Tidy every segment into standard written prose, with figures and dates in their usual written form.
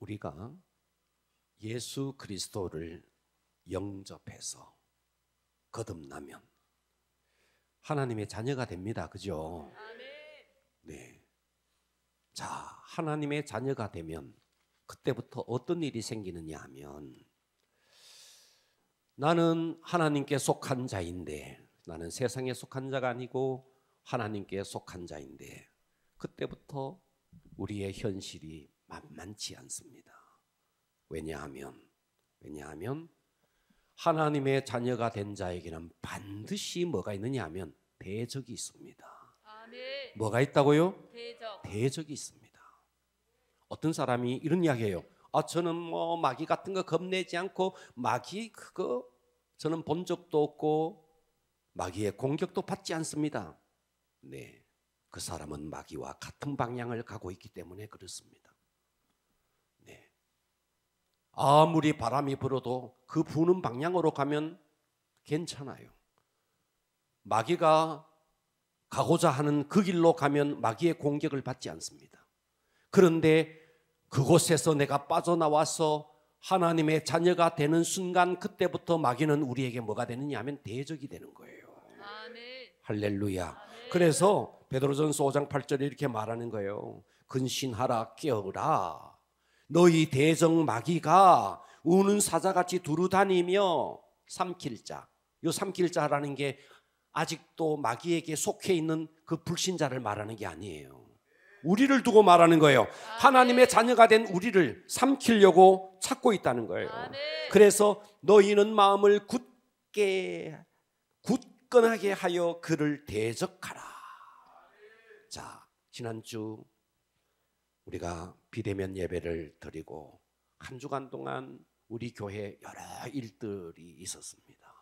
우리가 예수 그리스도를 영접해서 거듭나면 하나님의 자녀가 됩니다. 그죠? 네. 자, 하나님의 자녀가 되면 그때부터 어떤 일이 생기느냐 하면, 나는 하나님께 속한 자인데, 나는 세상에 속한 자가 아니고 하나님께 속한 자인데, 그때부터 우리의 현실이 만만치 않습니다. 왜냐하면 하나님의 자녀가 된 자에게는 반드시 뭐가 있느냐 하면 대적이 있습니다. 아멘. 뭐가 있다고요? 대적. 이 있습니다. 어떤 사람이 이런 이야기해요. 저는 뭐 마귀 같은 거 겁내지 않고, 마귀 그거 저는 본 적도 없고 마귀의 공격도 받지 않습니다. 네, 그 사람은 마귀와 같은 방향을 가고 있기 때문에 그렇습니다. 네, 아무리 바람이 불어도 그 부는 방향으로 가면 괜찮아요. 마귀가 가고자 하는 그 길로 가면 마귀의 공격을 받지 않습니다. 그런데 그곳에서 내가 빠져나와서 하나님의 자녀가 되는 순간, 그때부터 마귀는 우리에게 뭐가 되느냐 하면 대적이 되는 거예요. 아멘. 할렐루야. 아멘. 그래서 베드로전서 5장 8절에 이렇게 말하는 거예요. 근신하라, 깨어라. 너희 대적 마귀가 우는 사자같이 두루다니며 삼킬 자. 이 삼킬 자라는 게 아직도 마귀에게 속해 있는 그 불신자를 말하는 게 아니에요. 우리를 두고 말하는 거예요. 하나님의 자녀가 된 우리를 삼키려고 찾고 있다는 거예요. 그래서 너희는 마음을 굳건하게 하여 그를 대적하라. 자, 지난주 우리가 비대면 예배를 드리고 한 주간 동안 우리 교회에 여러 일들이 있었습니다.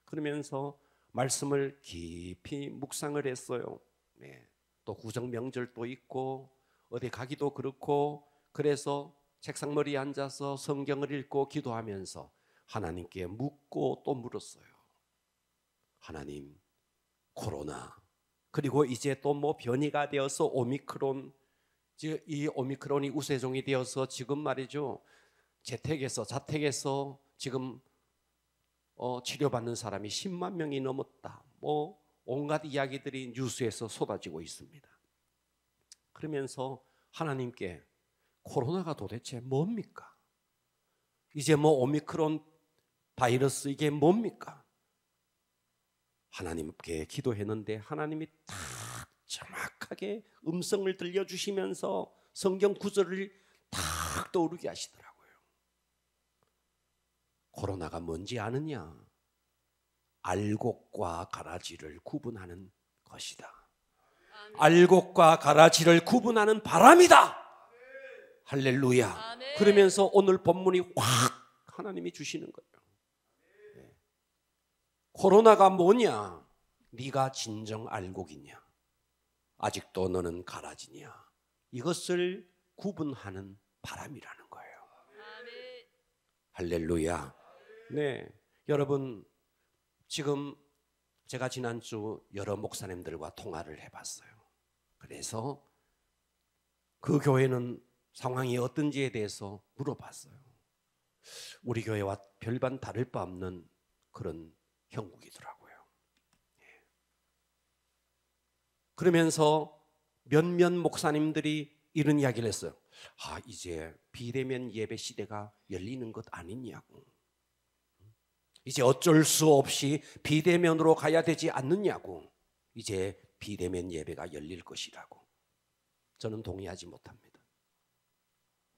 그러면서 말씀을 깊이 묵상을 했어요. 네. 또 구정 명절도 있고 어디 가기도 그렇고, 그래서 책상머리에 앉아서 성경을 읽고 기도하면서 하나님께 묻고 또 물었어요. 하나님, 코로나, 그리고 이제 또 뭐 변이가 되어서 오미크론, 이 오미크론이 우세종이 되어서 지금 말이죠, 자택에서 지금 치료받는 사람이 10만 명이 넘었다. 뭐 온갖 이야기들이 뉴스에서 쏟아지고 있습니다. 그러면서 하나님께 코로나가 도대체 뭡니까? 이제 뭐 오미크론 바이러스 이게 뭡니까? 하나님께 기도했는데 하나님이 딱 정확하게 음성을 들려주시면서 성경 구절을 딱 떠오르게 하시더라고요. 코로나가 뭔지 아느냐? 알곡과 가라지를 구분하는 것이다. 알곡과 가라지를 구분하는 바람이다. 할렐루야. 아멘. 그러면서 오늘 본문이 확 하나님이 주시는 거예요. 네. 코로나가 뭐냐? 네가 진정 알곡이냐? 아직도 너는 가라지냐? 이것을 구분하는 바람이라는 거예요. 아멘. 할렐루야. 네, 여러분, 지금 제가 지난주 여러 목사님들과 통화를 해봤어요. 그래서 그 교회는 상황이 어떤지에 대해서 물어봤어요. 우리 교회와 별반 다를 바 없는 그런 형국이더라고요. 그러면서 몇몇 목사님들이 이런 이야기를 했어요. 이제 비대면 예배 시대가 열리는 것 아니냐고. 이제 어쩔 수 없이 비대면으로 가야 되지 않느냐고. 이제 비대면 예배가 열릴 것이라고. 저는 동의하지 못합니다.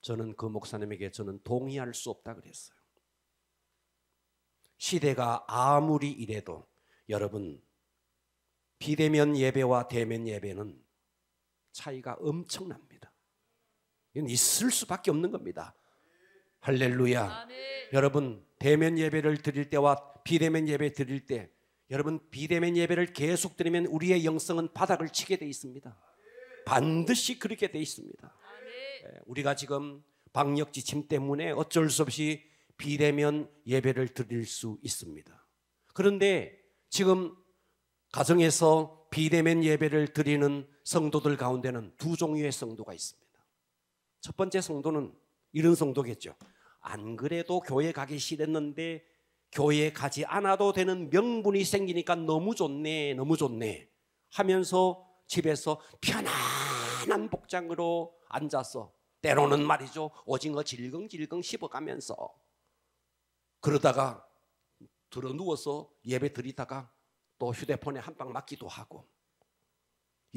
저는 그 목사님에게 동의할 수 없다 그랬어요. 시대가 아무리 이래도 여러분, 비대면 예배와 대면 예배는 차이가 엄청납니다. 이건 있을 수밖에 없는 겁니다. 할렐루야. 아멘. 여러분, 대면 예배를 드릴 때와 비대면 예배 드릴 때, 여러분, 비대면 예배를 계속 드리면 우리의 영성은 바닥을 치게 돼 있습니다. 반드시 그렇게 돼 있습니다. 우리가 지금 방역 지침 때문에 어쩔 수 없이 비대면 예배를 드릴 수 있습니다. 그런데 지금 가정에서 비대면 예배를 드리는 성도들 가운데는 두 종류의 성도가 있습니다. 첫 번째 성도는 이런 성도겠죠. 안 그래도 교회 가기 싫었는데 교회 가지 않아도 되는 명분이 생기니까 너무 좋네, 너무 좋네 하면서 집에서 편안한 복장으로 앉아서 때로는 말이죠, 오징어 질겅질겅 씹어가면서 그러다가 들어 누워서 예배 드리다가 또 휴대폰에 한 방 맞기도 하고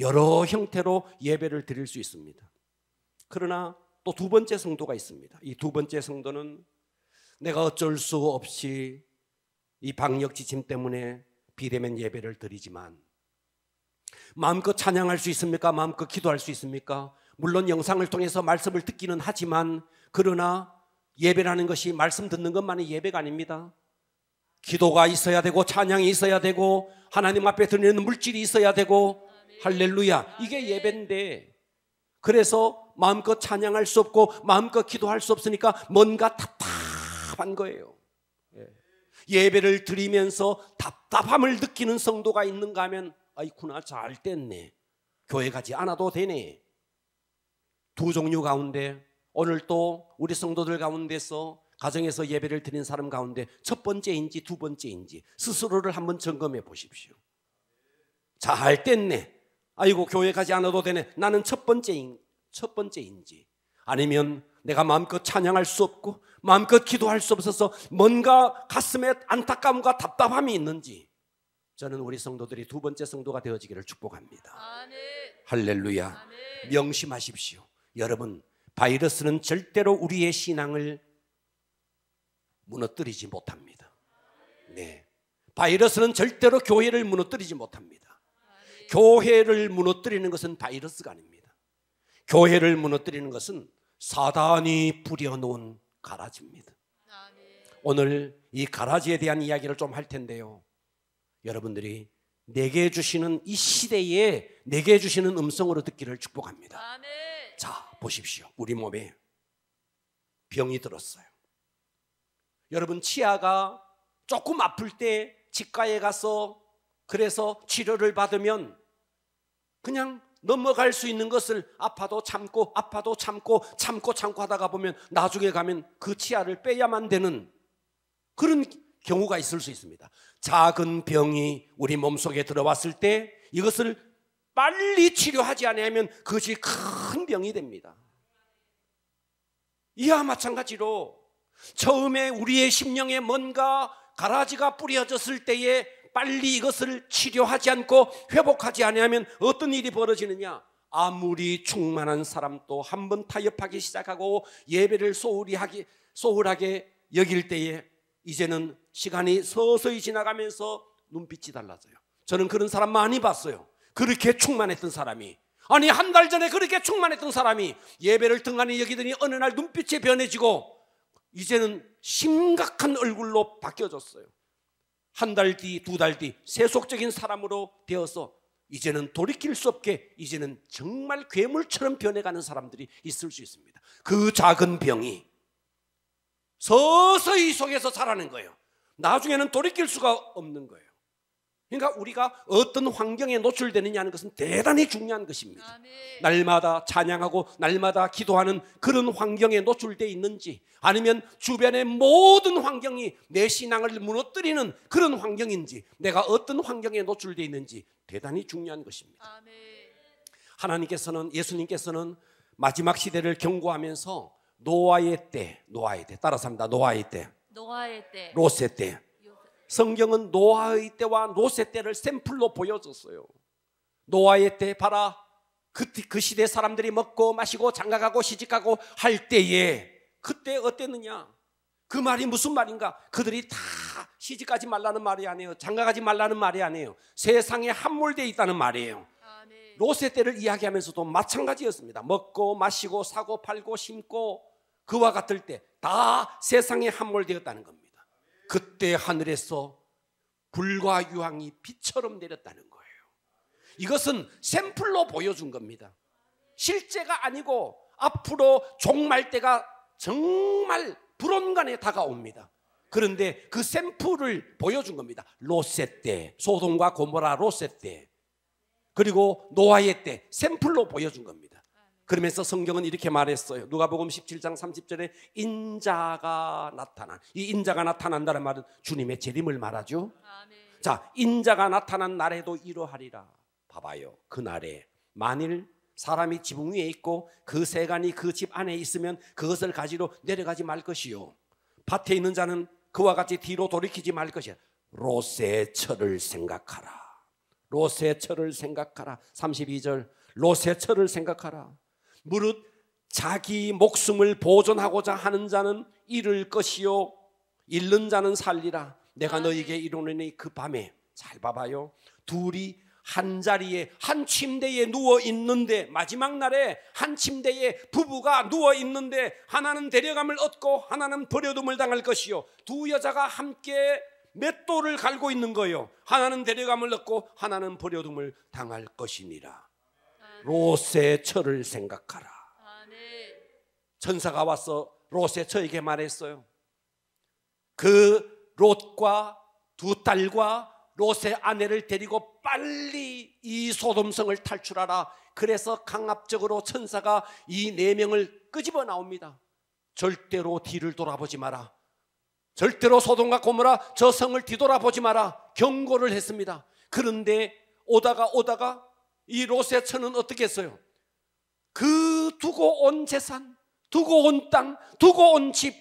여러 형태로 예배를 드릴 수 있습니다. 그러나 또 두 번째 성도가 있습니다. 이 두 번째 성도는 내가 어쩔 수 없이 이 방역 지침 때문에 비대면 예배를 드리지만 마음껏 찬양할 수 있습니까? 마음껏 기도할 수 있습니까? 물론 영상을 통해서 말씀을 듣기는 하지만 그러나 예배라는 것이 말씀 듣는 것만이 예배가 아닙니다. 기도가 있어야 되고 찬양이 있어야 되고 하나님 앞에 드리는 물질이 있어야 되고 할렐루야, 이게 예배인데 그래서 마음껏 찬양할 수 없고 마음껏 기도할 수 없으니까 뭔가 답답한 거예요. 예배를 드리면서 답답함을 느끼는 성도가 있는가 하면 아이쿠나 잘 됐네, 교회 가지 않아도 되네. 두 종류 가운데 오늘 또 우리 성도들 가운데서 가정에서 예배를 드린 사람 가운데 첫 번째인지 두 번째인지 스스로를 한번 점검해 보십시오. 잘 됐네, 아이고 교회 가지 않아도 되네, 나는 첫 번째인지 아니면 내가 마음껏 찬양할 수 없고 마음껏 기도할 수 없어서 뭔가 가슴에 안타까움과 답답함이 있는지, 저는 우리 성도들이 두 번째 성도가 되어지기를 축복합니다. 아멘. 할렐루야. 아멘. 명심하십시오. 여러분, 바이러스는 절대로 우리의 신앙을 무너뜨리지 못합니다. 네, 바이러스는 절대로 교회를 무너뜨리지 못합니다. 교회를 무너뜨리는 것은 바이러스가 아닙니다. 교회를 무너뜨리는 것은 사단이 뿌려놓은 가라지입니다. 오늘 이 가라지에 대한 이야기를 좀 할 텐데요, 여러분들이 내게 주시는 이 시대에 내게 주시는 음성으로 듣기를 축복합니다. 아멘. 자, 보십시오. 우리 몸에 병이 들었어요. 여러분, 치아가 조금 아플 때 치과에 가서 그래서 치료를 받으면 그냥 넘어갈 수 있는 것을 아파도 참고 하다가 보면 나중에 가면 그 치아를 빼야만 되는 그런 경우가 있을 수 있습니다. 작은 병이 우리 몸속에 들어왔을 때 이것을 빨리 치료하지 않으면 그것이 큰 병이 됩니다. 이와 마찬가지로 처음에 우리의 심령에 뭔가 가라지가 뿌려졌을 때에 빨리 이것을 치료하지 않고 회복하지 않으면 어떤 일이 벌어지느냐, 아무리 충만한 사람도 한번 타협하기 시작하고 예배를 소홀하게 여길 때에 이제는 시간이 서서히 지나가면서 눈빛이 달라져요. 저는 그런 사람 많이 봤어요. 그렇게 충만했던 사람이, 아니 한 달 전에 그렇게 충만했던 사람이 예배를 등한히 여기더니 어느 날 눈빛이 변해지고 이제는 심각한 얼굴로 바뀌어졌어요. 한 달 뒤, 두 달 뒤 세속적인 사람으로 되어서 이제는 돌이킬 수 없게 이제는 정말 괴물처럼 변해가는 사람들이 있을 수 있습니다. 그 작은 병이 서서히 속에서 자라는 거예요. 나중에는 돌이킬 수가 없는 거예요. 그러니까 우리가 어떤 환경에 노출되느냐는 것은 대단히 중요한 것입니다. 아멘. 날마다 찬양하고 날마다 기도하는 그런 환경에 노출되어 있는지, 아니면 주변의 모든 환경이 내 신앙을 무너뜨리는 그런 환경인지, 내가 어떤 환경에 노출되어 있는지 대단히 중요한 것입니다. 아멘. 하나님께서는, 예수님께서는 마지막 시대를 경고하면서 노아의 때 따라서 합니다. 노아의 때, 롯의 때. 성경은 노아의 때와 롯의 때를 샘플로 보여줬어요. 노아의 때 봐라, 그 시대 사람들이 먹고 마시고 장가가고 시집가고 할 때에 그때 어땠느냐, 그 말이 무슨 말인가, 그들이 다 시집가지 말라는 말이 아니에요, 장가가지 말라는 말이 아니에요, 세상에 함몰되어 있다는 말이에요. 아멘. 롯의 때를 이야기하면서도 마찬가지였습니다. 먹고 마시고 사고 팔고 심고 그와 같을 때 다 세상에 함몰되었다는 겁니다. 그때 하늘에서 불과 유황이 비처럼 내렸다는 거예요. 이것은 샘플로 보여준 겁니다. 실제가 아니고 앞으로 종말 때가 정말 불온간에 다가옵니다. 그런데 그 샘플을 보여준 겁니다. 롯의 때, 소돔과 고모라 롯의 때, 그리고 노아의 때 샘플로 보여준 겁니다. 그러면서 성경은 이렇게 말했어요. 누가복음 17장 30절에 인자가 나타난, 이 인자가 나타난다는 말은 주님의 재림을 말하죠. 아멘. 자, 인자가 나타난 날에도 이러하리라. 봐봐요. 그날에 만일 사람이 지붕 위에 있고 그 세간이 그 집 안에 있으면 그것을 가지러 내려가지 말 것이요, 밭에 있는 자는 그와 같이 뒤로 돌이키지 말 것이야. 롯의 철을 생각하라. 롯의 철을 생각하라. 32절, 롯의 철을 생각하라. 무릇 자기 목숨을 보존하고자 하는 자는 잃을 것이요 잃는 자는 살리라. 내가 너에게 이르노니 그 밤에, 잘 봐봐요, 둘이 한 자리에 한 침대에 누워 있는데, 마지막 날에 한 침대에 부부가 누워 있는데 하나는 데려감을 얻고 하나는 버려둠을 당할 것이요, 두 여자가 함께 맷돌을 갈고 있는 거예요. 하나는 데려감을 얻고 하나는 버려둠을 당할 것이니라. 롯의 철을 생각하라. 아멘. 천사가 와서 롯의 처에게 말했어요. 그 롯과 두 딸과 롯의 아내를 데리고 빨리 이 소돔성을 탈출하라. 그래서 강압적으로 천사가 이 네 명을 끄집어 나옵니다. 절대로 뒤를 돌아보지 마라. 절대로 소돔과 고모라 저 성을 뒤돌아보지 마라. 경고를 했습니다. 그런데 오다가 이 롯의 처는 어떻게 했어요? 그 두고 온 재산, 두고 온 땅, 두고 온 집,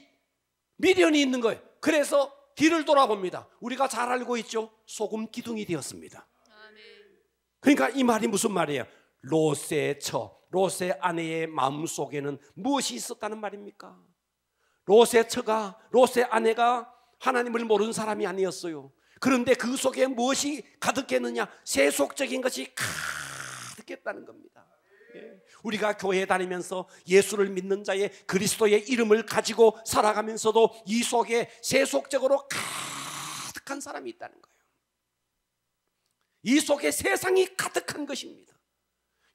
미련이 있는 거예요. 그래서 뒤를 돌아봅니다. 우리가 잘 알고 있죠. 소금 기둥이 되었습니다. 그러니까 이 말이 무슨 말이에요? 롯의 처, 롯의 아내의 마음속에는 무엇이 있었다는 말입니까? 롯의 처가, 롯의 아내가 하나님을 모르는 사람이 아니었어요. 그런데 그 속에 무엇이 가득했느냐? 세속적인 것이 가득했다는 겁니다. 우리가 교회 다니면서 예수를 믿는 자의 그리스도의 이름을 가지고 살아가면서도 이 속에 세속적으로 가득한 사람이 있다는 거예요. 이 속에 세상이 가득한 것입니다.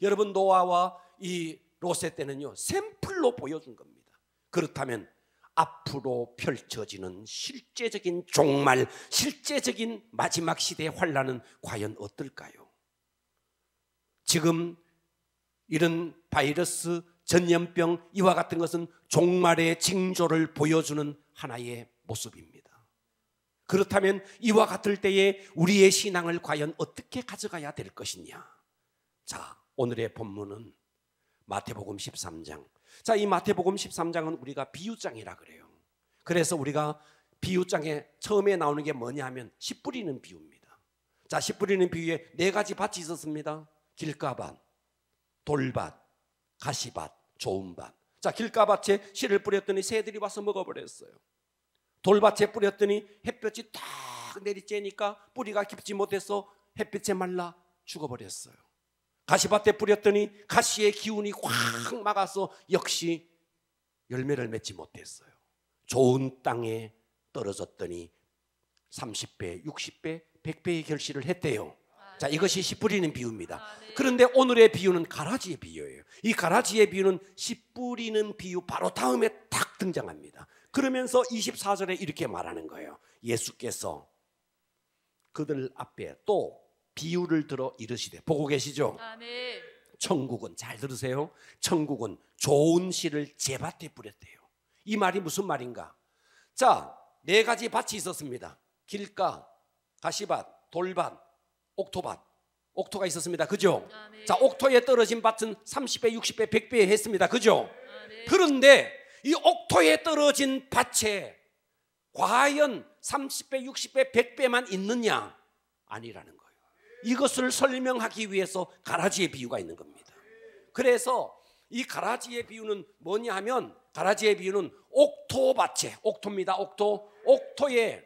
여러분, 노아와 이 롯의 때는요, 샘플로 보여준 겁니다. 그렇다면 앞으로 펼쳐지는 실제적인 종말, 실제적인 마지막 시대의 환란은 과연 어떨까요? 지금 이런 바이러스, 전염병, 이와 같은 것은 종말의 징조를 보여주는 하나의 모습입니다. 그렇다면 이와 같을 때에 우리의 신앙을 과연 어떻게 가져가야 될 것이냐? 자, 오늘의 본문은 마태복음 13장. 자, 이 마태복음 13장은 우리가 비유장이라 그래요. 그래서 우리가 비유장에 처음에 나오는 게 뭐냐면 씨 뿌리는 비유입니다. 자, 씨 뿌리는 비유에 네 가지 밭이 있었습니다. 길가밭, 돌밭, 가시밭, 좋은 밭. 자, 길가밭에 씨를 뿌렸더니 새들이 와서 먹어버렸어요. 돌밭에 뿌렸더니 햇볕이 딱 내리쬐니까 뿌리가 깊지 못해서 햇빛에 말라 죽어버렸어요. 가시밭에 뿌렸더니 가시의 기운이 확 막아서 역시 열매를 맺지 못했어요. 좋은 땅에 떨어졌더니 30배, 60배, 100배의 결실을 했대요. 자, 이것이 씨 뿌리는 비유입니다. 그런데 오늘의 비유는 가라지의 비유예요. 이 가라지의 비유는 씨 뿌리는 비유 바로 다음에 딱 등장합니다. 그러면서 24절에 이렇게 말하는 거예요. 예수께서 그들 앞에 또 비유를 들어 이르시되, 보고 계시죠? 아멘. 천국은, 잘 들으세요, 천국은 좋은 씨를 제 밭에 뿌렸대요. 이 말이 무슨 말인가? 자, 네 가지 밭이 있었습니다. 길가, 가시밭, 돌밭, 옥토밭. 옥토가 있었습니다. 그죠? 아멘. 자, 옥토에 떨어진 밭은 30배, 60배, 100배 했습니다. 그죠? 아멘. 그런데 이 옥토에 떨어진 밭에 과연 30배, 60배, 100배만 있느냐? 아니라는 거예요. 이것을 설명하기 위해서 가라지의 비유가 있는 겁니다. 그래서 이 가라지의 비유는 뭐냐 하면, 가라지의 비유는 옥토밭에, 옥토입니다. 옥토에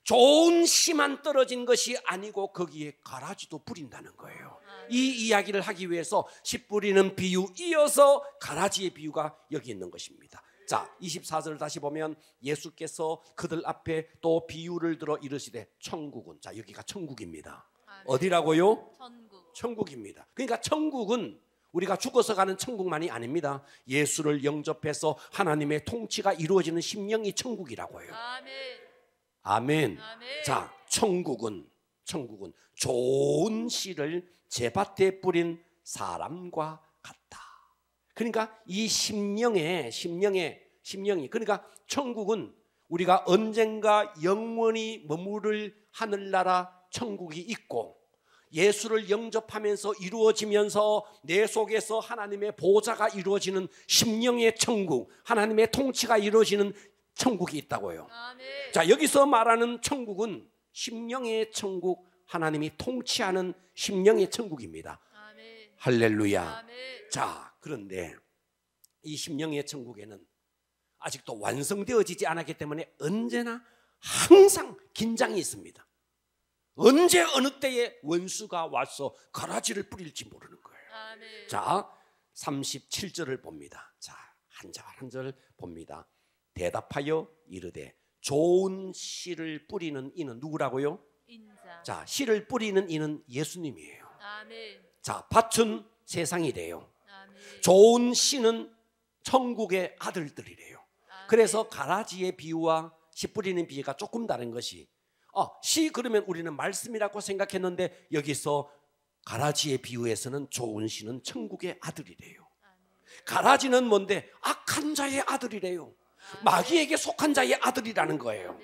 좋은 씨만 떨어진 것이 아니고 거기에 가라지도 뿌린다는 거예요. 이 이야기를 하기 위해서 씨 뿌리는 비유 이어서 가라지의 비유가 여기 있는 것입니다. 자, 24절을 다시 보면 예수께서 그들 앞에 또 비유를 들어 이르시되 천국은, 자, 여기가 천국입니다. 어디라고요? 천국. 천국입니다. 그러니까 천국은 우리가 죽어서 가는 천국만이 아닙니다. 예수를 영접해서 하나님의 통치가 이루어지는 심령이 천국이라고 해요. 아멘. 아멘. 아멘. 자, 천국은 좋은 씨를 제 밭에 뿌린 사람과 같다. 그러니까 이 심령이 그러니까 천국은 우리가 언젠가 영원히 머무를 하늘나라 천국이 있고 예수를 영접하면서 이루어지면서 내 속에서 하나님의 보좌가 이루어지는 심령의 천국, 하나님의 통치가 이루어지는 천국이 있다고요. 아멘. 자, 여기서 말하는 천국은 심령의 천국, 하나님이 통치하는 심령의 천국입니다. 아멘. 할렐루야. 아멘. 자, 그런데 이 심령의 천국에는 아직도 완성되어지지 않았기 때문에 언제나 항상 긴장이 있습니다. 언제 어느 때에 원수가 와서 가라지를 뿌릴지 모르는 거예요. 아멘. 자, 37절을 봅니다. 자, 한 절 한 절 봅니다. 대답하여 이르되 좋은 씨를 뿌리는 이는 누구라고요? 인자. 자, 씨를 뿌리는 이는 예수님이에요. 아멘. 자, 밭은 세상이래요. 아멘. 좋은 씨는 천국의 아들들이래요. 아멘. 그래서 가라지의 비유와 씨 뿌리는 비유가 조금 다른 것이 씨 그러면 우리는 말씀이라고 생각했는데 여기서 가라지의 비유에서는 좋은 씨는 천국의 아들이래요. 가라지는 뭔데? 악한 자의 아들이래요. 마귀에게 속한 자의 아들이라는 거예요.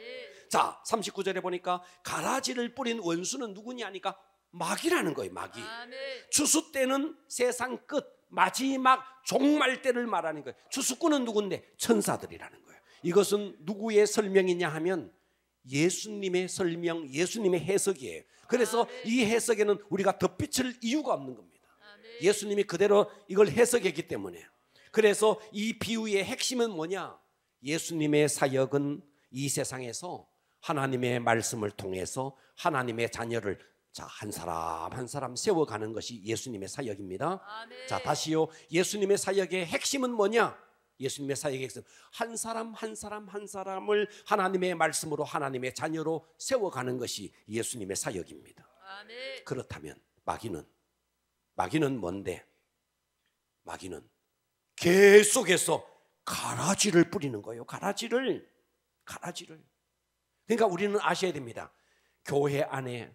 자, 39절에 보니까 가라지를 뿌린 원수는 누구냐니까 마귀라는 거예요. 마귀. 아멘. 추수 때는 세상 끝 마지막 종말 때를 말하는 거예요. 추수꾼은 누군데? 천사들이라는 거예요. 이것은 누구의 설명이냐 하면 예수님의 설명, 예수님의 해석이에요. 그래서 아멘. 이 해석에는 우리가 덧붙일 이유가 없는 겁니다. 아멘. 예수님이 그대로 이걸 해석했기 때문에. 그래서 이 비유의 핵심은 뭐냐? 예수님의 사역은 이 세상에서 하나님의 말씀을 통해서 하나님의 자녀를 한 사람 한 사람 세워가는 것이 예수님의 사역입니다. 아멘. 자, 다시요. 예수님의 사역의 핵심은 뭐냐? 예수님의 사역의 핵심, 한 사람 한 사람 한 사람을 하나님의 말씀으로 하나님의 자녀로 세워가는 것이 예수님의 사역입니다. 아멘. 그렇다면 마귀는 뭔데? 마귀는 계속해서 가라지를 뿌리는 거예요. 가라지를. 그러니까 우리는 아셔야 됩니다. 교회 안에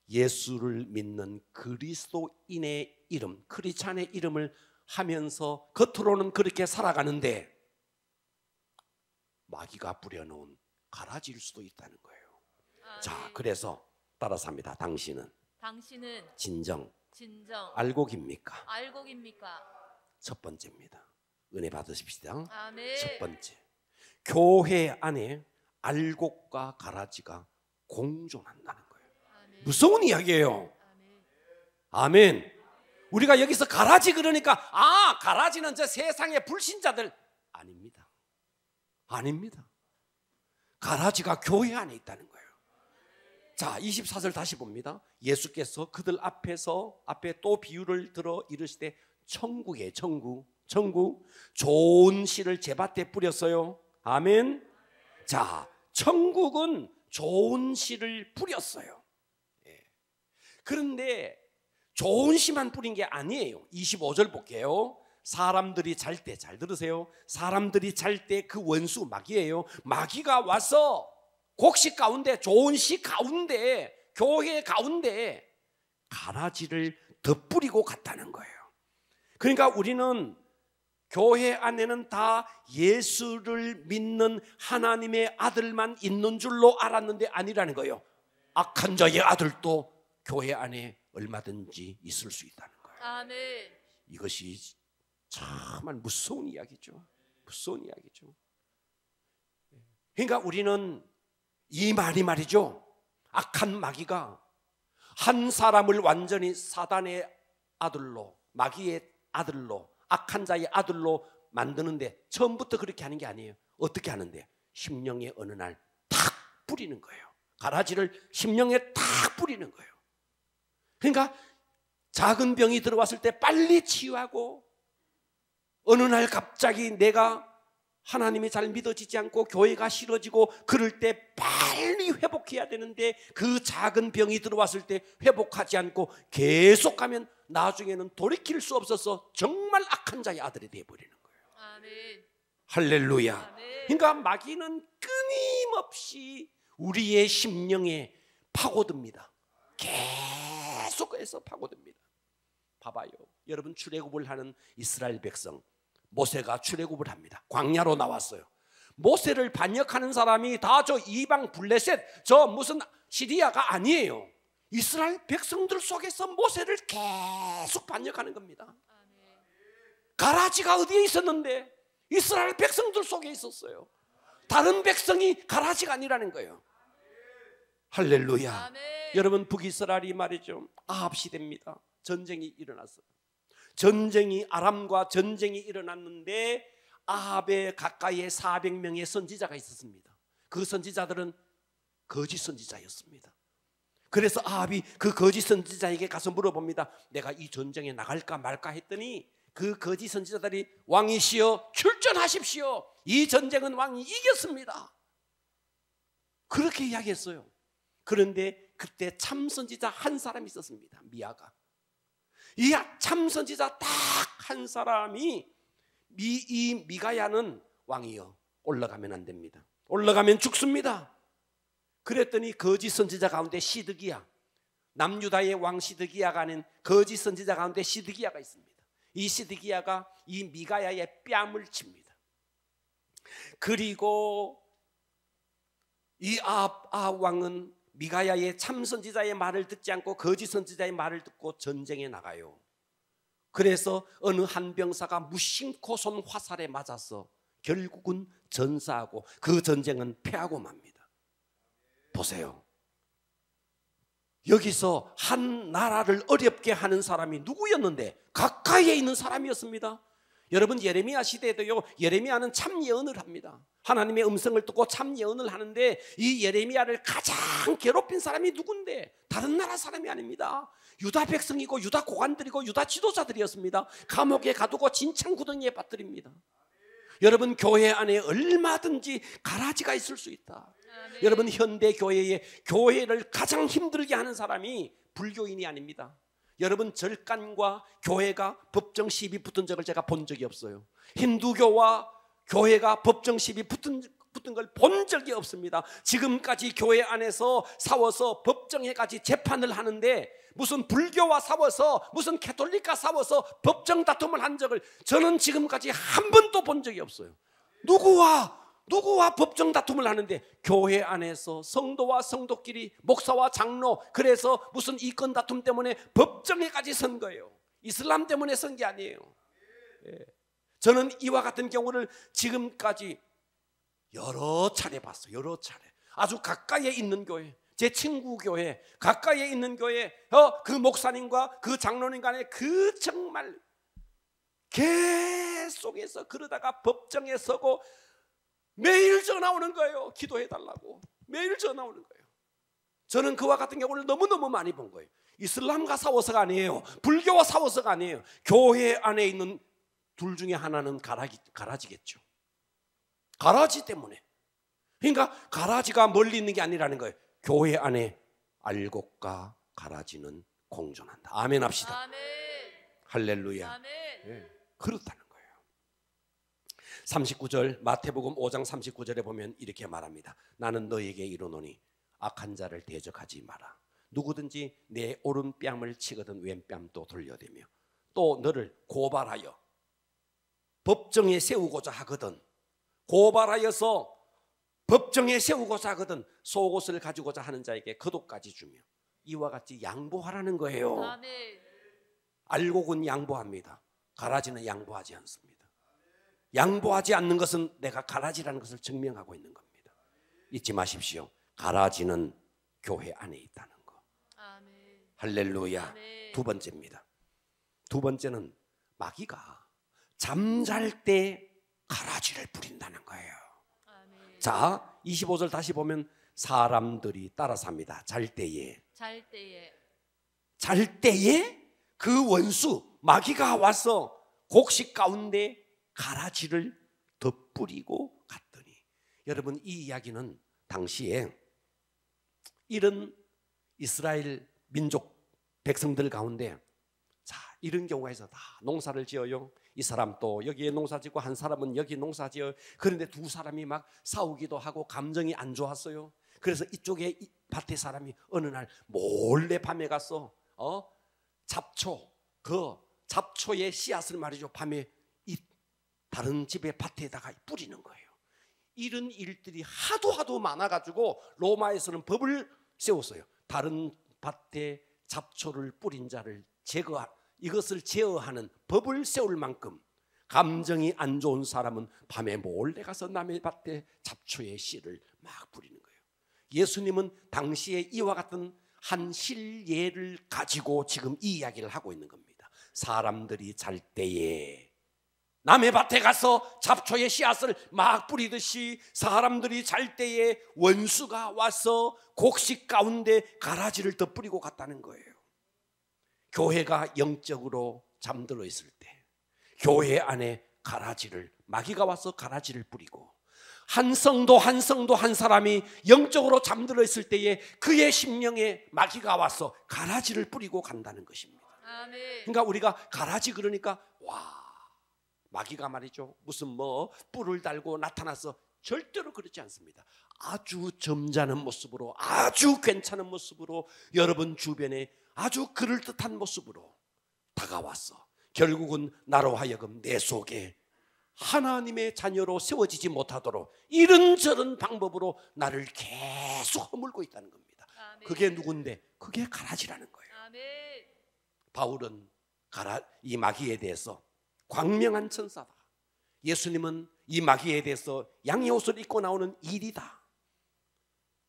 예수를 믿는 그리스도인의 이름, 크리스찬의 이름을 하면서 겉으로는 그렇게 살아가는데 마귀가 뿌려놓은 가라지일 수도 있다는 거예요. 아멘. 자, 그래서 따라서 합니다. 당신은 진정 알곡입니까? 알곡입니까? 첫 번째입니다. 은혜 받으십시다. 아멘. 첫 번째, 교회 안에 알곡과 가라지가 공존한다는 거예요. 아멘. 무서운 이야기예요. 아멘. 아멘. 우리가 여기서 가라지 그러니까 가라지는 저 세상의 불신자들 아닙니다. 가라지가 교회 안에 있다는 거예요. 자, 24절 다시 봅니다. 예수께서 그들 앞에 또 비유를 들어 이르시되 천국에 천국 좋은 씨를 제 밭에 뿌렸어요. 아멘. 자, 천국은 좋은 씨를 뿌렸어요. 그런데 좋은 씨만 뿌린 게 아니에요. 25절 볼게요. 사람들이 잘 때, 잘 들으세요. 사람들이 잘 때 그 원수 마귀예요. 마귀가 와서 곡식 가운데, 좋은 씨 가운데, 교회 가운데 가라지를 덧뿌리고 갔다는 거예요. 그러니까 우리는 교회 안에는 다 예수를 믿는 하나님의 아들만 있는 줄로 알았는데 아니라는 거예요. 악한 자의 아들도 교회 안에 얼마든지 있을 수 있다는 거예요. 아멘. 이것이 정말 무서운 이야기죠. 그러니까 우리는 이 말이죠. 악한 마귀가 한 사람을 완전히 사단의 아들로, 마귀의 아들로, 악한 자의 아들로 만드는데 처음부터 그렇게 하는 게 아니에요. 어떻게 하는데? 심령에 어느 날 탁 뿌리는 거예요. 가라지를 심령에 탁 뿌리는 거예요. 그러니까 작은 병이 들어왔을 때 빨리 치유하고, 어느 날 갑자기 내가 하나님이 잘 믿어지지 않고 교회가 싫어지고 그럴 때 빨리 회복해야 되는데 그 작은 병이 들어왔을 때 회복하지 않고 계속 가면 나중에는 돌이킬 수 없어서 정말 악한 자의 아들이 되어버리는 거예요. 아멘. 할렐루야. 아멘. 그러니까 마귀는 끊임없이 우리의 심령에 파고듭니다. 계속해서 파고듭니다. 봐봐요. 여러분, 출애굽을 하는 이스라엘 백성, 모세가 출애굽을 합니다. 광야로 나왔어요. 모세를 반역하는 사람이 다 저 이방 블레셋, 저 무슨 시리아가 아니에요. 이스라엘 백성들 속에서 모세를 계속 반역하는 겁니다. 가라지가 어디에 있었는데? 이스라엘 백성들 속에 있었어요. 다른 백성이 가라지가 아니라는 거예요. 할렐루야. 아멘. 여러분, 북이스라엘이 말이죠, 아합 시대입니다. 전쟁이 일어났어요. 전쟁이, 아람과 전쟁이 일어났는데 아합의 가까이에 400명의 선지자가 있었습니다. 그 선지자들은 거짓 선지자였습니다. 그래서 아합이 그 거짓 선지자에게 가서 물어봅니다. 내가 이 전쟁에 나갈까 말까 했더니 그 거짓 선지자들이 왕이시여 출전하십시오. 이 전쟁은 왕이 이겼습니다. 그렇게 이야기했어요. 그런데 그때 참 선지자 한 사람이 있었습니다. 미아가. 이 참 선지자 딱 한 사람이 이 미가야는 왕이여 올라가면 안 됩니다. 올라가면 죽습니다. 그랬더니 거짓 선지자 가운데 시드기야, 남유다의 왕 시드기야가 아닌 거짓 선지자 가운데 시드기야가 있습니다. 이 시드기야가 이 미가야의 뺨을 칩니다. 그리고 이 아합 왕은 미가야의 참 선지자의 말을 듣지 않고 거짓 선지자의 말을 듣고 전쟁에 나가요. 그래서 어느 한 병사가 무심코 쏜 화살에 맞아서 결국은 전사하고 그 전쟁은 패하고 맙니다. 보세요. 여기서 한 나라를 어렵게 하는 사람이 누구였는데? 가까이에 있는 사람이었습니다. 여러분, 예레미야 시대에도요, 예레미야는 참 예언을 합니다. 하나님의 음성을 듣고 참 예언을 하는데 이 예레미야를 가장 괴롭힌 사람이 누군데? 다른 나라 사람이 아닙니다. 유다 백성이고 유다 고관들이고 유다 지도자들이었습니다. 감옥에 가두고 진창구덩이에 빠뜨립니다. 여러분, 교회 안에 얼마든지 가라지가 있을 수 있다. 아멘. 여러분, 현대 교회에 교회를 가장 힘들게 하는 사람이 불교인이 아닙니다. 여러분, 절간과 교회가 법정 시비 붙은 적을 제가 본 적이 없어요. 힌두교와 교회가 법정 시비 붙은 걸 본 적이 없습니다. 지금까지 교회 안에서 싸워서 법정에까지 재판을 하는데 무슨 불교와 싸워서 무슨 캐톨릭과 싸워서 법정 다툼을 한 적을 저는 지금까지 한 번도 본 적이 없어요. 누구와 법정 다툼을 하는데 교회 안에서 성도와 성도끼리, 목사와 장로, 그래서 무슨 이권 다툼 때문에 법정에까지 선 거예요. 이슬람 때문에 선 게 아니에요. 저는 이와 같은 경우를 지금까지 여러 차례 봤어요. 여러 차례. 아주 가까이에 있는 교회, 제 친구 교회, 가까이에 있는 교회, 그 목사님과 그 장로님 간에 그 정말 계속해서 그러다가 법정에 서고 매일 전화 오는 거예요. 기도해 달라고. 매일 전화 오는 거예요. 저는 그와 같은 경우를 너무너무 많이 본 거예요. 이슬람과 싸워서가 아니에요. 불교와 싸워서가 아니에요. 교회 안에 있는 둘 중에 하나는 가라지겠죠. 가라지 때문에. 그러니까 가라지가 멀리 있는 게 아니라는 거예요. 교회 안에 알곡과 가라지는 공존한다. 아멘 합시다. 아멘. 할렐루야. 아멘. 그렇다는 거예요. 39절 마태복음 5장 39절에 보면 이렇게 말합니다. 나는 너에게 이르노니 악한 자를 대적하지 마라. 누구든지 내 오른뺨을 치거든 왼뺨도 돌려대며 또 너를 고발하여 법정에 세우고자 하거든, 고발하여서 법정에 세우고자 하거든 속옷을 가지고자 하는 자에게 겉옷까지 주며 이와 같이 양보하라는 거예요. 아멘. 알곡은 양보합니다. 가라지는 양보하지 않습니다. 양보하지 않는 것은 내가 가라지라는 것을 증명하고 있는 겁니다. 잊지 마십시오. 가라지는 교회 안에 있다는 거. 아멘. 할렐루야. 아멘. 두 번째입니다. 두 번째는 마귀가 잠잘 때 가라지를 부린다는 거예요. 아멘. 자, 25절 다시 보면 사람들이 따라서 합니다. 잘 때에 그 원수 마귀가 와서 곡식 가운데 가라지를 덧뿌리고 갔더니, 여러분, 이 이야기는 당시에 이런 이스라엘 민족 백성들 가운데 자, 이런 경우가 있어. 다 농사를 지어요. 이 사람 또 여기에 농사 짓고 한 사람은 여기 농사 지어요. 그런데 두 사람이 막 싸우기도 하고 감정이 안 좋았어요. 그래서 이쪽에 밭에 사람이 어느 날 몰래 밤에 가서 잡초, 그 잡초의 씨앗을 말이죠, 밤에 다른 집의 밭에다가 뿌리는 거예요. 이런 일들이 하도 많아가지고 로마에서는 법을 세웠어요. 다른 밭에 잡초를 뿌린 자를 이것을 제어하는 법을 세울 만큼 감정이 안 좋은 사람은 밤에 몰래 가서 남의 밭에 잡초의 씨를 막 뿌리는 거예요. 예수님은 당시에 이와 같은 한 실예를 가지고 지금 이 이야기를 하고 있는 겁니다. 사람들이 잘 때에 남의 밭에 가서 잡초의 씨앗을 막 뿌리듯이 사람들이 잘 때에 원수가 와서 곡식 가운데 가라지를 더 뿌리고 갔다는 거예요. 교회가 영적으로 잠들어 있을 때 교회 안에 마귀가 와서 가라지를 뿌리고, 한 성도 한 사람이 영적으로 잠들어 있을 때에 그의 심령에 마귀가 와서 가라지를 뿌리고 간다는 것입니다. 아멘. 그러니까 우리가 가라지 그러니까 마귀가 말이죠, 무슨 뿔을 달고 나타나서 절대로 그렇지 않습니다. 아주 점잖은 모습으로, 아주 괜찮은 모습으로, 여러분 주변에 아주 그럴듯한 모습으로 다가와서 결국은 나로 하여금 내 속에 하나님의 자녀로 세워지지 못하도록 이런저런 방법으로 나를 계속 허물고 있다는 겁니다. 아멘. 그게 누군데? 그게 가라지라는 거예요. 아멘. 바울은 이 마귀에 대해서 광명한 천사다, 예수님은 이 마귀에 대해서 양의 옷을 입고 나오는 일이다,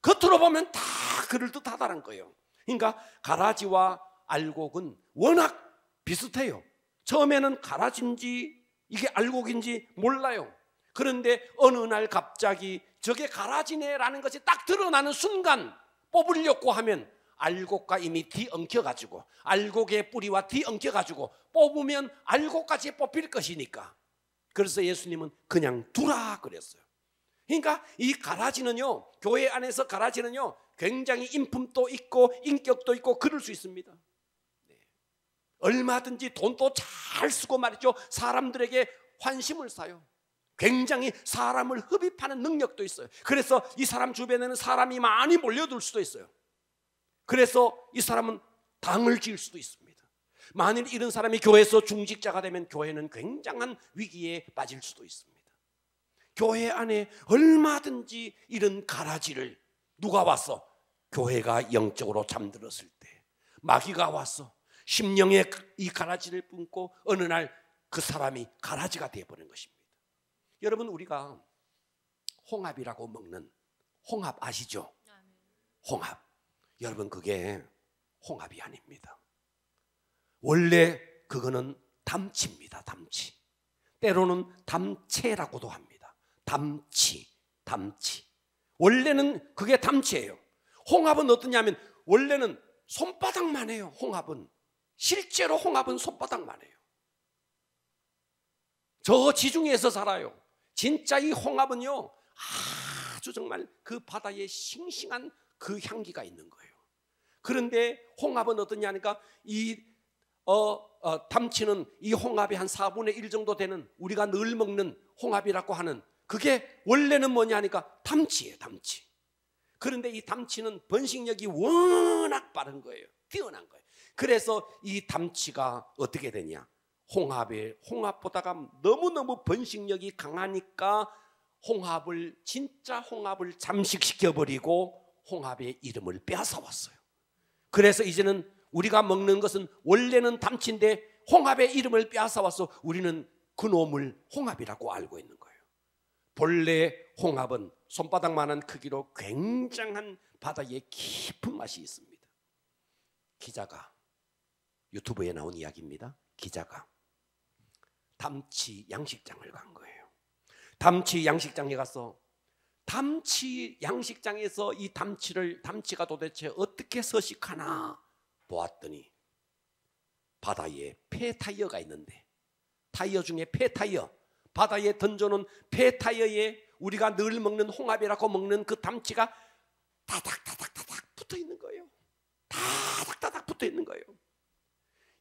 겉으로 보면 다 그럴듯하다는 거예요. 그러니까 가라지와 알곡은 워낙 비슷해요. 처음에는 가라지인지 이게 알곡인지 몰라요. 그런데 어느 날 갑자기 저게 가라지네라는 것이 딱 드러나는 순간 뽑으려고 하면 알곡과 이미 뒤엉켜가지고, 알곡의 뿌리와 뒤엉켜가지고 뽑으면 알곡까지 뽑힐 것이니까, 그래서 예수님은 그냥 두라 그랬어요. 그러니까 이 가라지는요, 교회 안에서 가라지는요 굉장히 인품도 있고 인격도 있고 그럴 수 있습니다. 얼마든지 돈도 잘 쓰고 말이죠, 사람들에게 환심을 사요. 굉장히 사람을 흡입하는 능력도 있어요. 그래서 이 사람 주변에는 사람이 많이 몰려들 수도 있어요. 그래서 이 사람은 당을 지을 수도 있습니다. 만일 이런 사람이 교회에서 중직자가 되면 교회는 굉장한 위기에 빠질 수도 있습니다. 교회 안에 얼마든지 이런 가라지를 누가 와서, 교회가 영적으로 잠들었을 때 마귀가 와서 심령에 이 가라지를 뿜고 어느 날 그 사람이 가라지가 되어버린 것입니다. 여러분, 우리가 홍합이라고 먹는 홍합 아시죠? 홍합. 여러분, 그게 홍합이 아닙니다. 원래 그거는 담치입니다. 담치. 때로는 담채라고도 합니다. 담치. 원래는 그게 담치예요. 홍합은 어떠냐면 원래는 손바닥만 해요. 홍합은 실제로 홍합은 손바닥만 해요. 저 지중해에서 살아요. 진짜 이 홍합은요 아주 정말 그 바다에 싱싱한 그 향기가 있는 거예요. 그런데 홍합은 어떠냐니까 이 담치는 이 홍합이 한 4분의 1 정도 되는, 우리가 늘 먹는 홍합이라고 하는, 그게 원래는 뭐냐니까 담치예요. 담치. 그런데 이 담치는 번식력이 워낙 빠른 거예요. 뛰어난 거예요. 그래서 이 담치가 어떻게 되냐, 홍합보다가 너무너무 번식력이 강하니까 진짜 홍합을 잠식시켜버리고 홍합의 이름을 빼앗아왔어요. 그래서 이제는 우리가 먹는 것은 원래는 담치인데 홍합의 이름을 빼앗아와서 우리는 그놈을 홍합이라고 알고 있는 거예요. 본래 홍합은 손바닥만한 크기로 굉장한 바다에 깊은 맛이 있습니다. 기자가, 유튜브에 나온 이야기입니다. 기자가 담치 양식장을 간 거예요. 담치 양식장에 가서 담치 양식장에서 이 담치가 도대체 어떻게 서식하나 보았더니 바다에 폐타이어가 있는데, 타이어 중에 폐타이어, 바다에 던져놓은 폐타이어에 우리가 늘 먹는 홍합이라고 먹는 그 담치가 다닥다닥 붙어 있는 거예요. 다닥다닥 붙어 있는 거예요.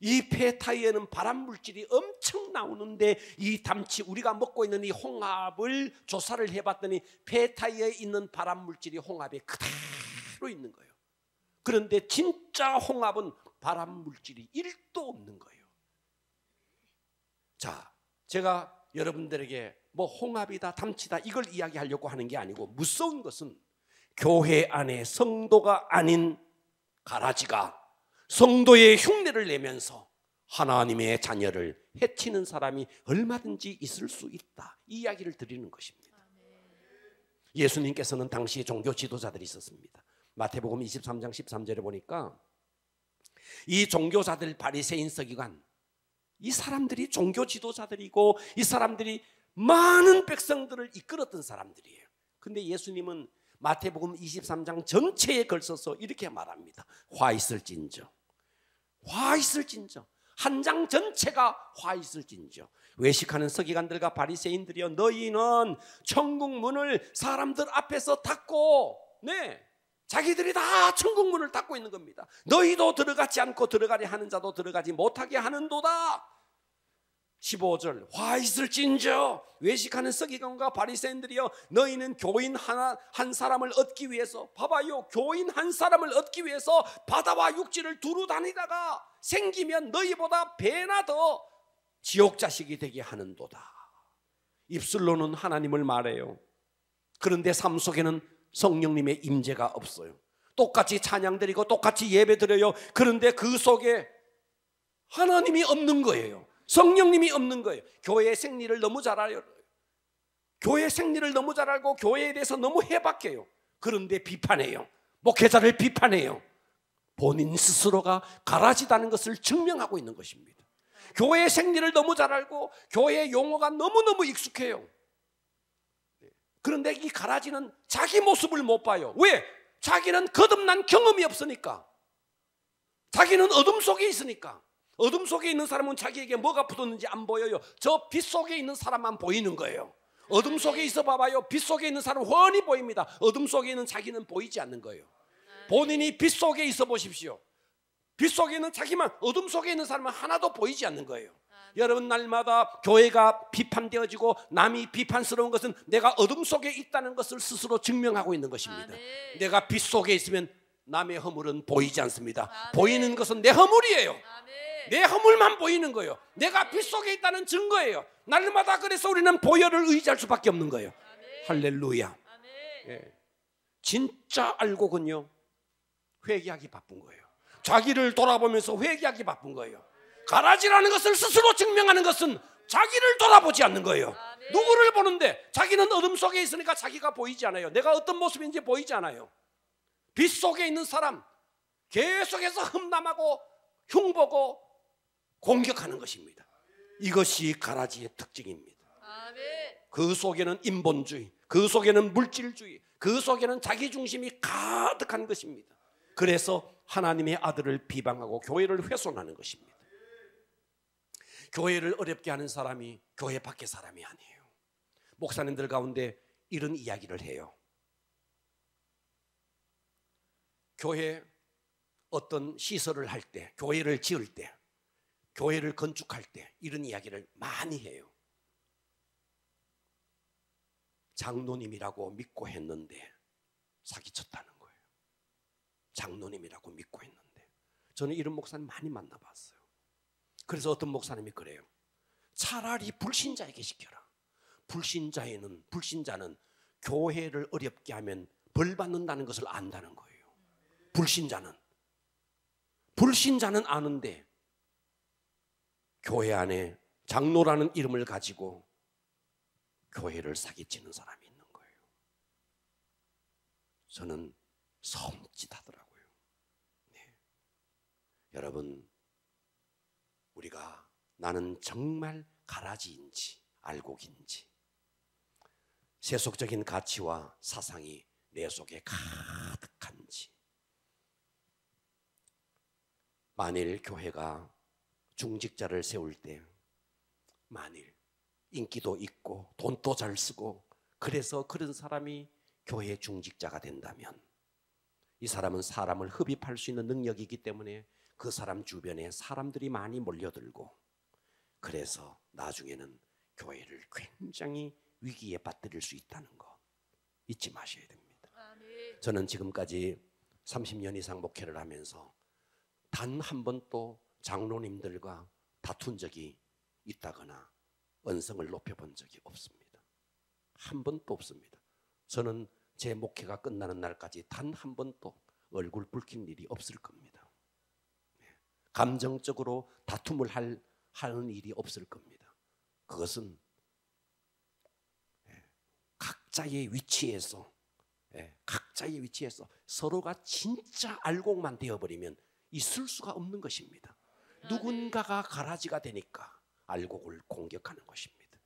이 폐타이어는 발암 물질이 엄청 나오는데 이 담치, 우리가 먹고 있는 이 홍합을 조사를 해봤더니 폐타이어에 있는 발암 물질이 홍합에 그대로 있는 거예요. 그런데 진짜 홍합은 발암 물질이 1도 없는 거예요. 자, 제가 여러분들에게 뭐 홍합이다 담치다 이걸 이야기하려고 하는 게 아니고, 무서운 것은 교회 안에 성도가 아닌 가라지가 성도의 흉내를 내면서 하나님의 자녀를 해치는 사람이 얼마든지 있을 수 있다, 이 이야기를 드리는 것입니다. 예수님께서는 당시에 종교 지도자들이 있었습니다. 마태복음 23장 13절에 보니까 이 종교자들, 바리새인, 서기관, 이 사람들이 종교 지도자들이고 이 사람들이 많은 백성들을 이끌었던 사람들이에요. 근데 예수님은 마태복음 23장 전체에 걸쳐서 이렇게 말합니다. 화 있을진저, 화 있을진저. 한 장 전체가 화 있을진저. 외식하는 서기관들과 바리새인들이여, 너희는 천국 문을 사람들 앞에서 닫고, 자기들이 다 천국 문을 닫고 있는 겁니다. 너희도 들어가지 않고 들어가려 하는 자도 들어가지 못하게 하는도다. 15절, 화 있을진저. 외식하는 서기관과 바리새인들이여, 너희는 교인 한 사람을 얻기 위해서, 봐봐요, 교인 한 사람을 얻기 위해서 바다와 육지를 두루 다니다가 생기면 너희보다 배나 더 지옥 자식이 되게 하는도다. 입술로는 하나님을 말해요. 그런데 삶 속에는 성령님의 임재가 없어요. 똑같이 찬양드리고 똑같이 예배드려요. 그런데 그 속에 하나님이 없는 거예요. 성령님이 없는 거예요. 교회의 생리를 너무 잘 알아요. 교회의 생리를 너무 잘 알고 교회에 대해서 너무 해박해요. 그런데 비판해요. 목회자를 비판해요. 본인 스스로가 가라지다는 것을 증명하고 있는 것입니다. 교회의 생리를 너무 잘 알고 교회의 용어가 너무너무 익숙해요. 그런데 이 가라지는 자기 모습을 못 봐요. 왜? 자기는 거듭난 경험이 없으니까. 자기는 어둠 속에 있으니까. 어둠 속에 있는 사람은 자기에게 뭐가 붙었는지 안 보여요. 저 빛 속에 있는 사람만 보이는 거예요. 어둠 속에 있어 봐봐요. 빛 속에 있는 사람은 훤히 보입니다. 어둠 속에 있는 자기는 보이지 않는 거예요. 본인이 빛 속에 있어 보십시오. 빛 속에 있는 자기만, 어둠 속에 있는 사람은 하나도 보이지 않는 거예요. 여러분, 날마다 교회가 비판되어지고 남이 비판스러운 것은 내가 어둠 속에 있다는 것을 스스로 증명하고 있는 것입니다. 내가 빛 속에 있으면 남의 허물은 보이지 않습니다. 보이는 것은 내 허물이에요. 내 허물만 보이는 거예요. 내가 빛 속에 있다는 증거예요. 날마다 그래서 우리는 보혈을 의지할 수밖에 없는 거예요. 할렐루야. 진짜 알고군요, 회개하기 바쁜 거예요. 자기를 돌아보면서 회개하기 바쁜 거예요. 가라지라는 것을 스스로 증명하는 것은 자기를 돌아보지 않는 거예요. 누구를 보는데? 자기는 어둠 속에 있으니까 자기가 보이지 않아요. 내가 어떤 모습인지 보이지 않아요. 빛 속에 있는 사람 계속해서 흠남하고 흉보고 공격하는 것입니다. 이것이 가라지의 특징입니다. 그 속에는 인본주의, 그 속에는 물질주의, 그 속에는 자기중심이 가득한 것입니다. 그래서 하나님의 아들을 비방하고 교회를 훼손하는 것입니다. 교회를 어렵게 하는 사람이 교회 밖의 사람이 아니에요. 목사님들 가운데 이런 이야기를 해요. 교회 어떤 시설을 할 때, 교회를 지을 때, 교회를 건축할 때 이런 이야기를 많이 해요. 장로님이라고 믿고 했는데 사기쳤다는 거예요. 장로님이라고 믿고 했는데. 저는 이런 목사님 많이 만나봤어요. 그래서 어떤 목사님이 그래요. 차라리 불신자에게 시켜라. 불신자는 교회를 어렵게 하면 벌 받는다는 것을 안다는 거예요. 불신자는 아는데 교회 안에 장로라는 이름을 가지고 교회를 사기치는 사람이 있는 거예요. 저는 섬찟하더라고요. 여러분, 우리가 나는 정말 가라지인지 알곡인지, 세속적인 가치와 사상이 내 속에 가득한지, 만일 교회가 중직자를 세울 때 만일 인기도 있고 돈도 잘 쓰고 그래서 그런 사람이 교회 중직자가 된다면 이 사람은 사람을 흡입할 수 있는 능력이기 때문에 그 사람 주변에 사람들이 많이 몰려들고 그래서 나중에는 교회를 굉장히 위기에 빠뜨릴 수 있다는 거 잊지 마셔야 됩니다. 저는 지금까지 30년 이상 목회를 하면서 단 한 번도 장로님들과 다툰 적이 있다거나 언성을 높여본 적이 없습니다. 한 번도 없습니다. 저는 제 목회가 끝나는 날까지 단 한 번도 얼굴 붉힌 일이 없을 겁니다. 감정적으로 다툼을 하는 일이 없을 겁니다. 그것은 각자의 위치에서 서로가 진짜 알곡만 되어버리면 있을 수가 없는 것입니다. 누군가가 가라지가 되니까 알곡을 공격하는 것입니다.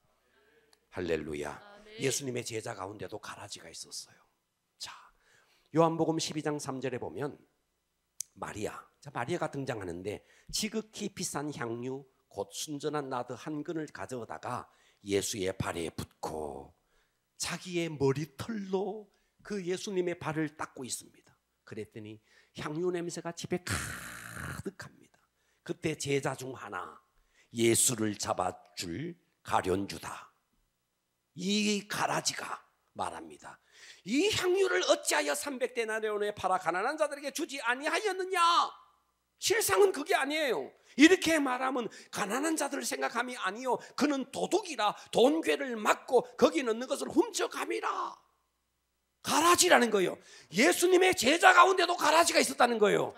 할렐루야. 예수님의 제자 가운데도 가라지가 있었어요. 자, 요한복음 12장 3절에 보면 마리아가 등장하는데 지극히 비싼 향유 곧 순전한 나드 한 근을 가져다가 예수의 발에 붓고 자기의 머리털로 그 예수님의 발을 닦고 있습니다. 그랬더니 향유 냄새가 집에 가득합니다. 그때 제자 중 하나, 예수를 잡아줄 가룟유다, 이 가라지가 말합니다. 이 향유를 어찌하여 300데나리온에 팔아 가난한 자들에게 주지 아니하였느냐? 실상은 그게 아니에요. 이렇게 말하면 가난한 자들을 생각함이 아니요, 그는 도둑이라 돈괴를 막고 거기 넣는 것을 훔쳐감이라. 가라지라는 거예요. 예수님의 제자 가운데도 가라지가 있었다는 거예요.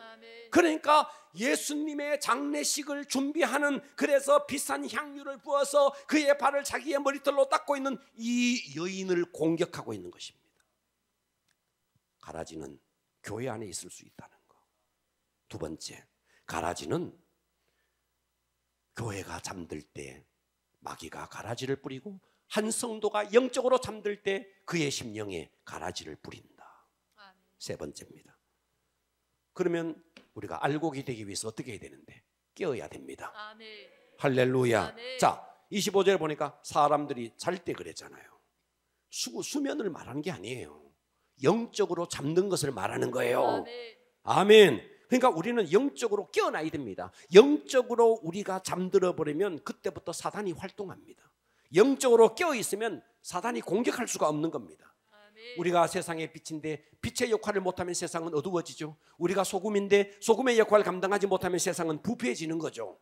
그러니까 예수님의 장례식을 준비하는, 그래서 비싼 향유를 부어서 그의 발을 자기의 머리털로 닦고 있는 이 여인을 공격하고 있는 것입니다. 가라지는 교회 안에 있을 수 있다는 거. 두 번째, 가라지는 교회가 잠들 때 마귀가 가라지를 뿌리고 한 성도가 영적으로 잠들 때 그의 심령에 가라지를 뿌린다. 세 번째입니다. 그러면 우리가 알곡이 되기 위해서 어떻게 해야 되는데? 깨어야 됩니다. 할렐루야. 자, 25절에 보니까 사람들이 잘 때 그랬잖아요. 수면을 말하는 게 아니에요. 영적으로 잠든 것을 말하는 거예요. 아멘. 그러니까 우리는 영적으로 깨어나야 됩니다. 영적으로 우리가 잠들어 버리면 그때부터 사단이 활동합니다. 영적으로 깨어 있으면 사단이 공격할 수가 없는 겁니다. 우리가 세상의 빛인데 빛의 역할을 못하면 세상은 어두워지죠. 우리가 소금인데 소금의 역할을 감당하지 못하면 세상은 부패해지는 거죠.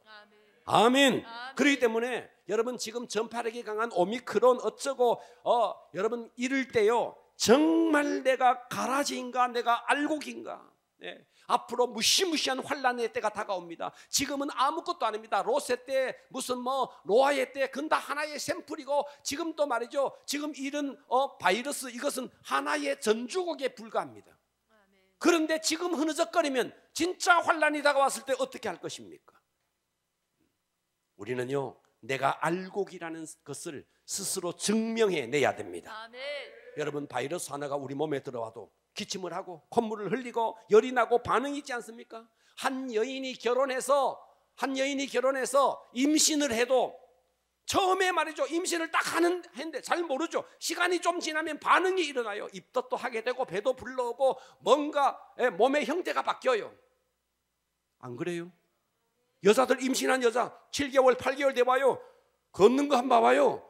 아멘. 그렇기 때문에 여러분, 지금 전파력이 강한 오미크론 어쩌고 여러분 이럴 때요, 정말 내가 가라지인가 내가 알곡인가, 앞으로 무시무시한 환란의 때가 다가옵니다. 지금은 아무것도 아닙니다. 로세 때 무슨 노아의 때 그건 다 하나의 샘플이고, 지금 또 말이죠, 지금 이런 바이러스, 이것은 하나의 전주곡에 불과합니다. 그런데 지금 흐느적거리면 진짜 환란이 다가왔을 때 어떻게 할 것입니까? 우리는요, 내가 알곡이라는 것을 스스로 증명해내야 됩니다. 여러분, 바이러스 하나가 우리 몸에 들어와도 기침을 하고 콧물을 흘리고 열이 나고 반응이 있지 않습니까? 한 여인이 결혼해서 임신을 해도 처음에 말이죠, 임신을 딱 했는데 잘 모르죠. 시간이 좀 지나면 반응이 일어나요. 입덧도 하게 되고 배도 불러오고 뭔가 몸의 형태가 바뀌어요. 안 그래요? 여자들, 임신한 여자 7개월 8개월 돼봐요. 걷는 거 한번 봐봐요.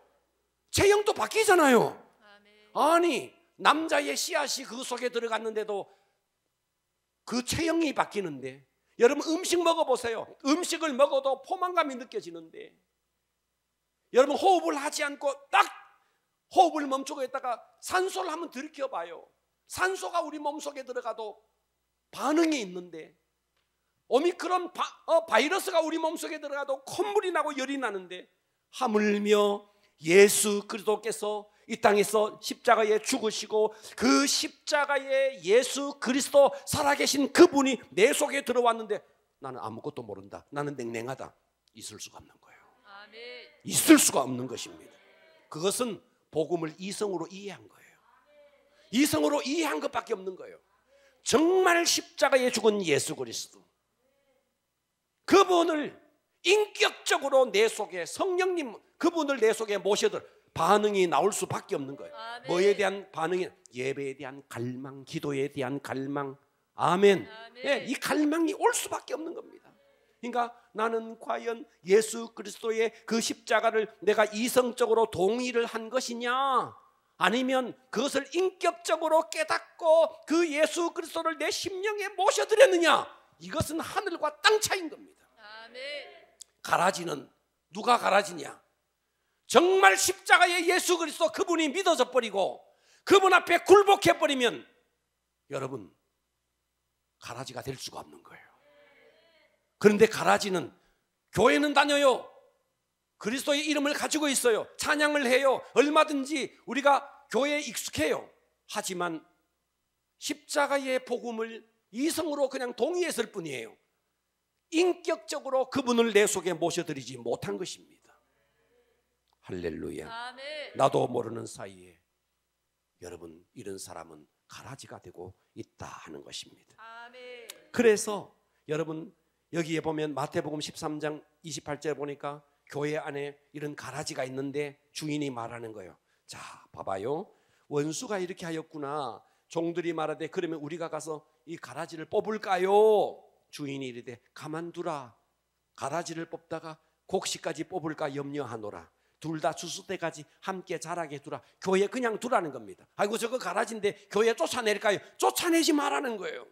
체형도 바뀌잖아요. 아니, 남자의 씨앗이 그 속에 들어갔는데도 그 체형이 바뀌는데, 여러분 음식 먹어보세요. 음식을 먹어도 포만감이 느껴지는데, 여러분 호흡을 하지 않고 딱 호흡을 멈추고 있다가 산소를 한번 들이켜봐요. 산소가 우리 몸속에 들어가도 반응이 있는데, 오미크론 바이러스가 우리 몸속에 들어가도 콧물이 나고 열이 나는데, 하물며 예수 그리스도께서 이 땅에서 십자가에 죽으시고 그 십자가에 예수 그리스도 살아계신 그분이 내 속에 들어왔는데 나는 아무것도 모른다, 나는 냉랭하다, 있을 수가 없는 거예요. 있을 수가 없는 것입니다. 그것은 복음을 이성으로 이해한 거예요. 이성으로 이해한 것밖에 없는 거예요. 정말 십자가에 죽은 예수 그리스도, 그분을 인격적으로 내 속에, 성령님 그분을 내 속에 모셔들 반응이 나올 수밖에 없는 거예요. 뭐에 대한 반응이? 예배에 대한 갈망, 기도에 대한 갈망. 아멘. 이 갈망이 올 수밖에 없는 겁니다. 그러니까 나는 과연 예수 그리스도의 그 십자가를 내가 이성적으로 동의를 한 것이냐, 아니면 그것을 인격적으로 깨닫고 그 예수 그리스도를 내 심령에 모셔드렸느냐, 이것은 하늘과 땅 차이인 겁니다. 가라지는 누가 가라지냐? 정말 십자가의 예수 그리스도 그분이 믿어져 버리고 그분 앞에 굴복해 버리면 여러분 가라지가 될 수가 없는 거예요. 그런데 가라지는 교회는 다녀요. 그리스도의 이름을 가지고 있어요. 찬양을 해요. 얼마든지 우리가 교회에 익숙해요. 하지만 십자가의 복음을 이성으로 그냥 동의했을 뿐이에요. 인격적으로 그분을 내 속에 모셔드리지 못한 것입니다. 할렐루야. 아멘. 나도 모르는 사이에 여러분 이런 사람은 가라지가 되고 있다 하는 것입니다. 아멘. 그래서 여러분 여기에 보면 마태복음 13장 28절에 보니까 교회 안에 이런 가라지가 있는데 주인이 말하는 거예요. 자, 봐봐요. 원수가 이렇게 하였구나. 종들이 말하되 그러면 우리가 가서 이 가라지를 뽑을까요? 주인이 이르되 가만두라. 가라지를 뽑다가 곡식까지 뽑을까 염려하노라. 둘 다 추수 때까지 함께 자라게 두라. 교회 그냥 두라는 겁니다. 아이고 저거 가라지인데 교회 쫓아낼까요? 쫓아내지 말라는 거예요.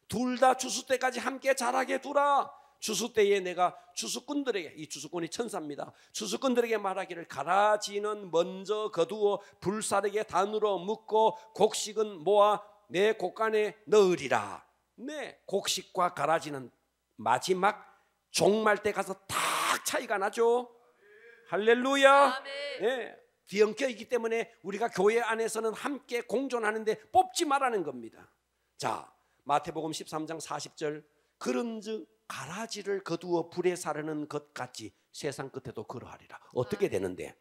둘 다 추수 때까지 함께 자라게 두라. 추수 때에 내가 추수꾼들에게, 이 추수꾼이 천사입니다. 추수꾼들에게 말하기를 가라지는 먼저 거두어 불사르게 단으로 묶고 곡식은 모아 내 곡간에 넣으리라. 네, 곡식과 가라지는 마지막 종말 때 가서 딱 차이가 나죠. 할렐루야. 아멘. 네, 뒤엉켜 있기 때문에 우리가 교회 안에서는 함께 공존하는데 뽑지 말라는 겁니다. 자, 마태복음 13장 40절 그런즉 가라지를 거두어 불에 사르는 것 같이 세상 끝에도 그러하리라. 어떻게 되는데?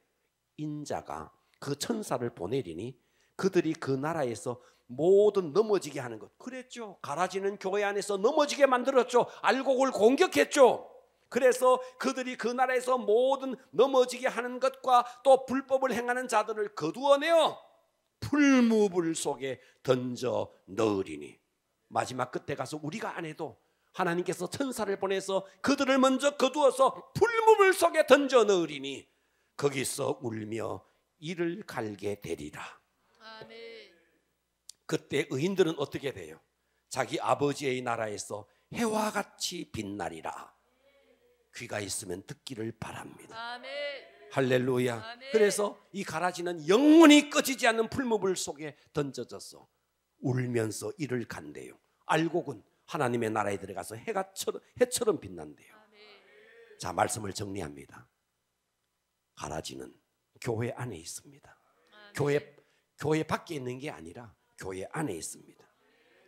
인자가 그 천사를 보내리니 그들이 그 나라에서 모든 넘어지게 하는 것. 그랬죠. 가라지는 교회 안에서 넘어지게 만들었죠. 알곡을 공격했죠. 그래서 그들이 그 나라에서 모든 넘어지게 하는 것과 또 불법을 행하는 자들을 거두어내어 풀무불 속에 던져 넣으리니 마지막 끝에 가서 우리가 안 해도 하나님께서 천사를 보내서 그들을 먼저 거두어서 풀무불 속에 던져 넣으리니 거기서 울며 이를 갈게 되리라. 아멘. 그때 의인들은 어떻게 돼요? 자기 아버지의 나라에서 해와 같이 빛나리라. 귀가 있으면 듣기를 바랍니다. 아멘. 할렐루야. 아멘. 그래서 이 가라지는 영원히 꺼지지 않는 풀무불 속에 던져져서 울면서 이를 간대요. 알곡은 하나님의 나라에 들어가서 해처럼 빛난대요. 아멘. 자, 말씀을 정리합니다. 가라지는 교회 안에 있습니다. 아멘. 교회 밖에 있는 게 아니라 교회 안에 있습니다.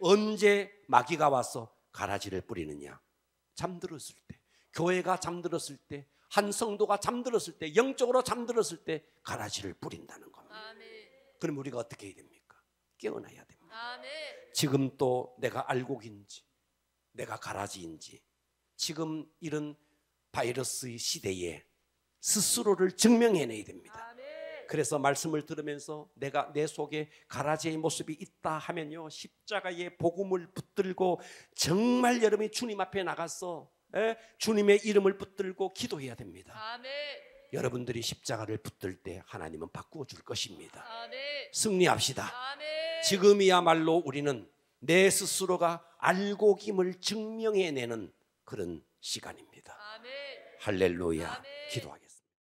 언제 마귀가 와서 가라지를 뿌리느냐? 잠들었을 때, 교회가 잠들었을 때, 한 성도가 잠들었을 때, 영적으로 잠들었을 때 가라지를 뿌린다는 겁니다. 아멘. 그럼 우리가 어떻게 해야 됩니까? 깨어나야 됩니다. 아멘. 지금 또 내가 알곡인지 내가 가라지인지 지금 이런 바이러스의 시대에 스스로를 증명해내야 됩니다. 아멘. 그래서 말씀을 들으면서 내가 내 속에 가라지의 모습이 있다 하면요, 십자가의 복음을 붙들고 정말 여러분이 주님 앞에 나가서 주님의 이름을 붙들고 기도해야 됩니다. 아멘. 여러분들이 십자가를 붙들 때 하나님은 바꾸어 줄 것입니다. 아멘. 승리합시다. 아멘. 지금이야말로 우리는 내 스스로가 알곡임을 증명해내는 그런 시간입니다. 아멘. 할렐루야. 아멘. 기도하겠습니다.